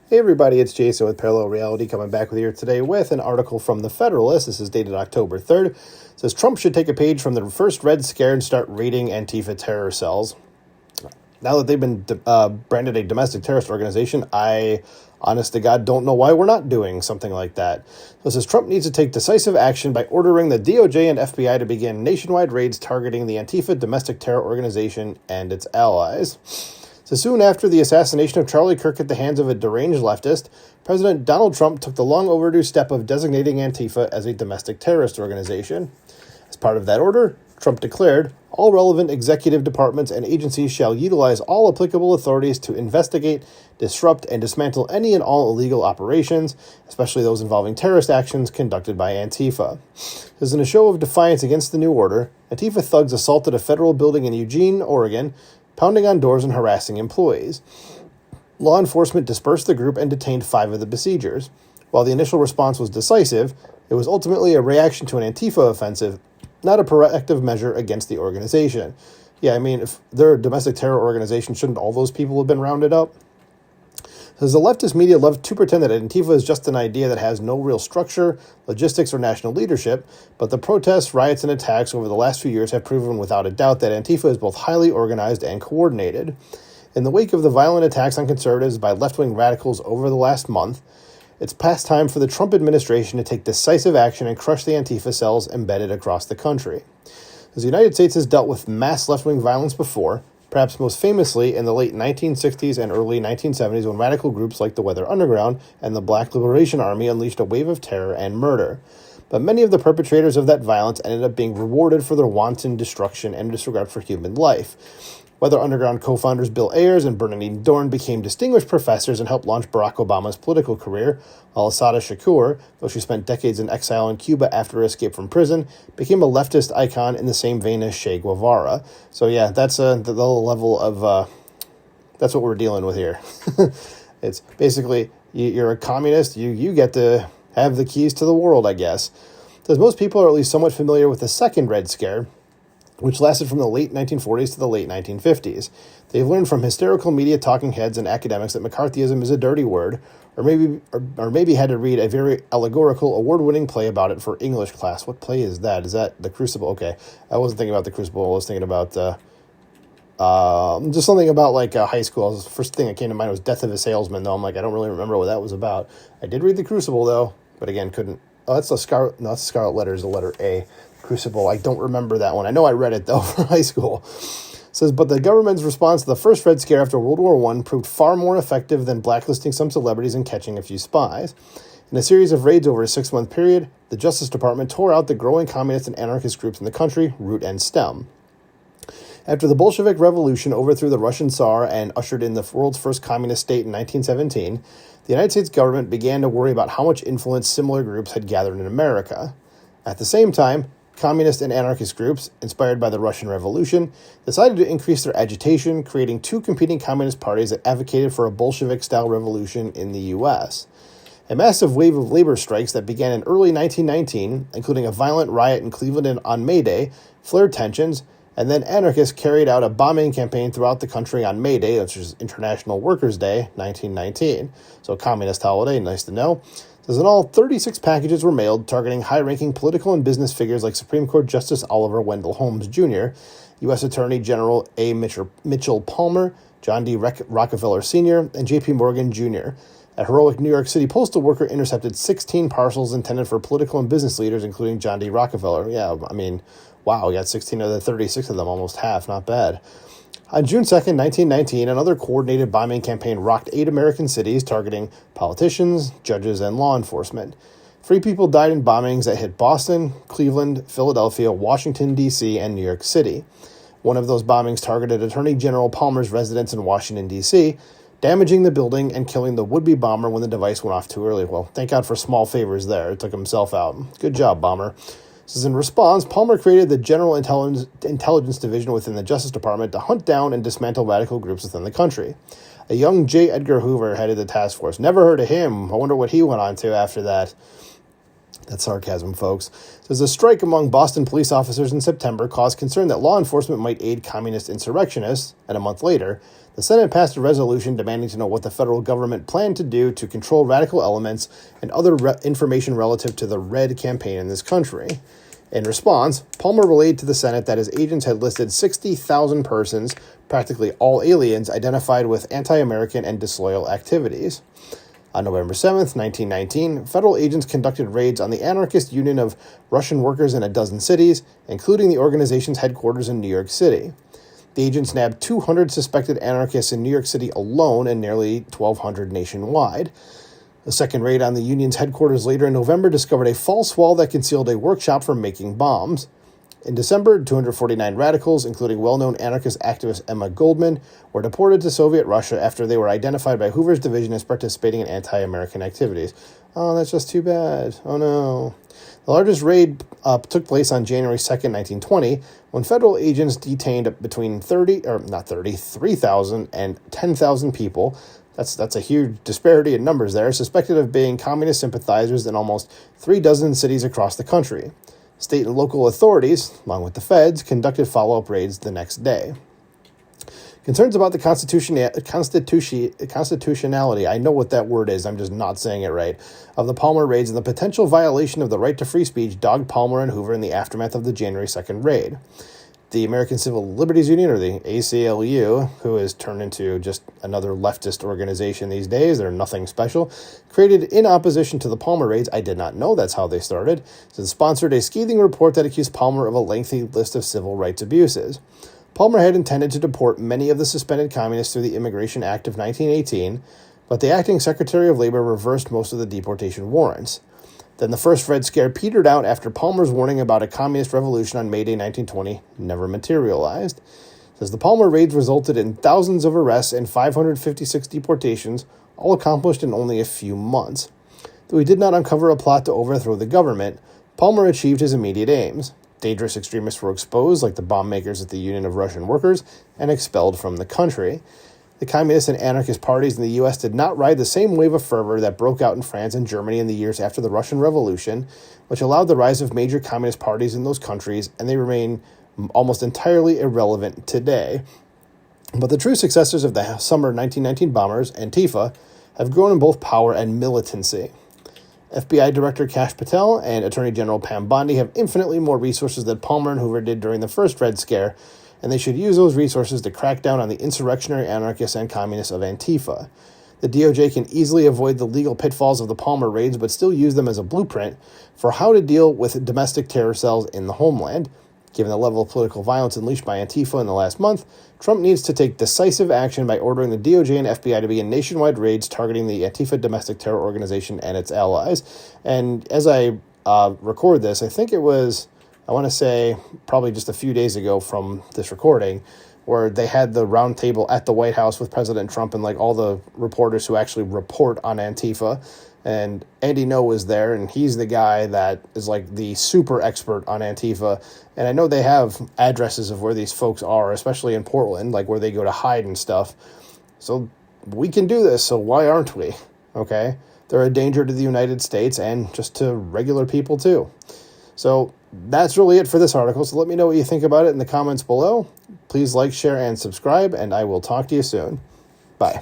Hey everybody, it's Jason with Parallel Reality coming back with you today with an article from The Federalist. This is dated October 3rd. It says Trump should take a page from the first Red Scare and start raiding Antifa terror cells. Now that they've been branded a domestic terrorist organization, I, honest to God, don't know why we're not doing something like that. So it says Trump needs to take decisive action by ordering the DOJ and FBI to begin nationwide raids targeting the Antifa domestic terror organization and its allies. So soon after the assassination of Charlie Kirk at the hands of a deranged leftist, President Donald Trump took the long overdue step of designating Antifa as a domestic terrorist organization. As part of that order, Trump declared, all relevant executive departments and agencies shall utilize all applicable authorities to investigate, disrupt, and dismantle any and all illegal operations, especially those involving terrorist actions conducted by Antifa. As in a show of defiance against the new order, Antifa thugs assaulted a federal building in Eugene, Oregon, pounding on doors and harassing employees. Law enforcement dispersed the group and detained 5 of the besiegers. While the initial response was decisive, it was ultimately a reaction to an Antifa offensive, not a proactive measure against the organization. Yeah, I mean, if they're a domestic terror organization, shouldn't all those people have been rounded up? As the leftist media love to pretend that Antifa is just an idea that has no real structure, logistics, or national leadership, but the protests, riots, and attacks over the last few years have proven without a doubt that Antifa is both highly organized and coordinated. In the wake of the violent attacks on conservatives by left-wing radicals over the last month, it's past time for the Trump administration to take decisive action and crush the Antifa cells embedded across the country. As the United States has dealt with mass left-wing violence before, perhaps most famously in the late 1960s and early 1970s when radical groups like the Weather Underground and the Black Liberation Army unleashed a wave of terror and murder. But many of the perpetrators of that violence ended up being rewarded for their wanton destruction and disregard for human life. Weather Underground co-founders Bill Ayers and Bernardine Dorn became distinguished professors and helped launch Barack Obama's political career, while Assata Shakur, though she spent decades in exile in Cuba after her escape from prison, became a leftist icon in the same vein as Che Guevara. So yeah, that's the level of, that's what we're dealing with here. It's basically, you're a communist, you get to have the keys to the world, I guess. As most people are at least somewhat familiar with the second Red Scare, which lasted from the late 1940s to the late 1950s. They've learned from hysterical media talking heads and academics that McCarthyism is a dirty word, or maybe had to read a very allegorical, award-winning play about it for English class. What play is that? Is that The Crucible? Okay, I wasn't thinking about The Crucible. I was thinking about just something about like high school. The first thing that came to mind was Death of a Salesman, though. I'm like, I don't really remember what that was about. I did read The Crucible, though, but again, couldn't. Oh, that's the Scarlet. No, that's Scarlet Letter is the letter A. Crucible. I don't remember that one. I know I read it, though, for high school. It says, but the government's response to the first Red Scare after World War I proved far more effective than blacklisting some celebrities and catching a few spies. In a series of raids over a 6-month period, the Justice Department tore out the growing communist and anarchist groups in the country, root and stem. After the Bolshevik Revolution overthrew the Russian Tsar and ushered in the world's first communist state in 1917, the United States government began to worry about how much influence similar groups had gathered in America. At the same time, communist and anarchist groups, inspired by the Russian Revolution, decided to increase their agitation, creating 2 competing communist parties that advocated for a Bolshevik-style revolution in the U.S. A massive wave of labor strikes that began in early 1919, including a violent riot in Cleveland on May Day, flared tensions, and then anarchists carried out a bombing campaign throughout the country on May Day, which is International Workers' Day, 1919. So a communist holiday, nice to know. As in all, 36 packages were mailed targeting high-ranking political and business figures like Supreme Court Justice Oliver Wendell Holmes Jr., U.S. Attorney General A. Mitchell Palmer, John D. Rockefeller Sr., and J.P. Morgan Jr. A heroic New York City postal worker intercepted 16 parcels intended for political and business leaders, including John D. Rockefeller. Yeah, I mean, wow, we got 16 of the 36 of them, almost half, not bad. On June 2nd, 1919, another coordinated bombing campaign rocked 8 American cities, targeting politicians, judges, and law enforcement. 3 people died in bombings that hit Boston, Cleveland, Philadelphia, Washington, D.C., and New York City. One of those bombings targeted Attorney General Palmer's residence in Washington, D.C., damaging the building and killing the would-be bomber when the device went off too early. Well, thank God for small favors there. It took himself out. Good job, bomber. Says in response, Palmer created the General Intelligence Division within the Justice Department to hunt down and dismantle radical groups within the country. A young J. Edgar Hoover headed the task force. Never heard of him. I wonder what he went on to after that. That's sarcasm, folks. It says a strike among Boston police officers in September caused concern that law enforcement might aid communist insurrectionists, and a month later, the Senate passed a resolution demanding to know what the federal government planned to do to control radical elements and other information relative to the Red campaign in this country. In response, Palmer relayed to the Senate that his agents had listed 60,000 persons, practically all aliens, identified with anti-American and disloyal activities. On November 7th, 1919, federal agents conducted raids on the anarchist Union of Russian Workers in a dozen cities, including the organization's headquarters in New York City. The agents nabbed 200 suspected anarchists in New York City alone and nearly 1,200 nationwide. A second raid on the Union's headquarters later in November discovered a false wall that concealed a workshop for making bombs. In December, 249 radicals, including well-known anarchist activist Emma Goldman, were deported to Soviet Russia after they were identified by Hoover's division as participating in anti-American activities. Oh, that's just too bad. Oh, no. The largest raid took place on January 2nd, 1920, when federal agents detained between 3,000 and 10,000 people. That's a huge disparity in numbers there, suspected of being communist sympathizers in almost 36 cities across the country. State and local authorities, along with the feds, conducted follow-up raids the next day. Concerns about the constitutionality, I know what that word is, I'm just not saying it right, of the Palmer raids and the potential violation of the right to free speech dogged Palmer and Hoover in the aftermath of the January 2nd raid. The American Civil Liberties Union, or the ACLU, who has turned into just another leftist organization these days, they're nothing special, created in opposition to the Palmer raids. I did not know that's how they started. So it sponsored a scathing report that accused Palmer of a lengthy list of civil rights abuses. Palmer had intended to deport many of the suspended communists through the Immigration Act of 1918, but the acting Secretary of Labor reversed most of the deportation warrants. Then the first Red Scare petered out after Palmer's warning about a communist revolution on May Day 1920 never materialized. It says the Palmer raids resulted in thousands of arrests and 556 deportations, all accomplished in only a few months. Though he did not uncover a plot to overthrow the government, Palmer achieved his immediate aims. Dangerous extremists were exposed, like the bomb makers at the Union of Russian Workers, and expelled from the country. The communist and anarchist parties in the U.S. did not ride the same wave of fervor that broke out in France and Germany in the years after the Russian Revolution, which allowed the rise of major communist parties in those countries, and they remain almost entirely irrelevant today. But the true successors of the summer 1919 bombers, Antifa, have grown in both power and militancy. FBI Director Kash Patel and Attorney General Pam Bondi have infinitely more resources than Palmer and Hoover did during the first Red Scare, and they should use those resources to crack down on the insurrectionary anarchists and communists of Antifa. The DOJ can easily avoid the legal pitfalls of the Palmer raids, but still use them as a blueprint for how to deal with domestic terror cells in the homeland. Given the level of political violence unleashed by Antifa in the last month, Trump needs to take decisive action by ordering the DOJ and FBI to begin nationwide raids targeting the Antifa domestic terror organization and its allies. And as I record this, I think it was, I want to say, probably just a few days ago from this recording, where they had the round table at the White House with President Trump and like all the reporters who actually report on Antifa. And Andy Ngo was there, and he's the guy that is like the super expert on Antifa. And I know they have addresses of where these folks are, especially in Portland, like where they go to hide and stuff. So we can do this, so why aren't we? Okay? They're a danger to the United States and just to regular people too. So that's really it for this article. So let me know what you think about it in the comments below. Please like, share, and subscribe, and I will talk to you soon. Bye.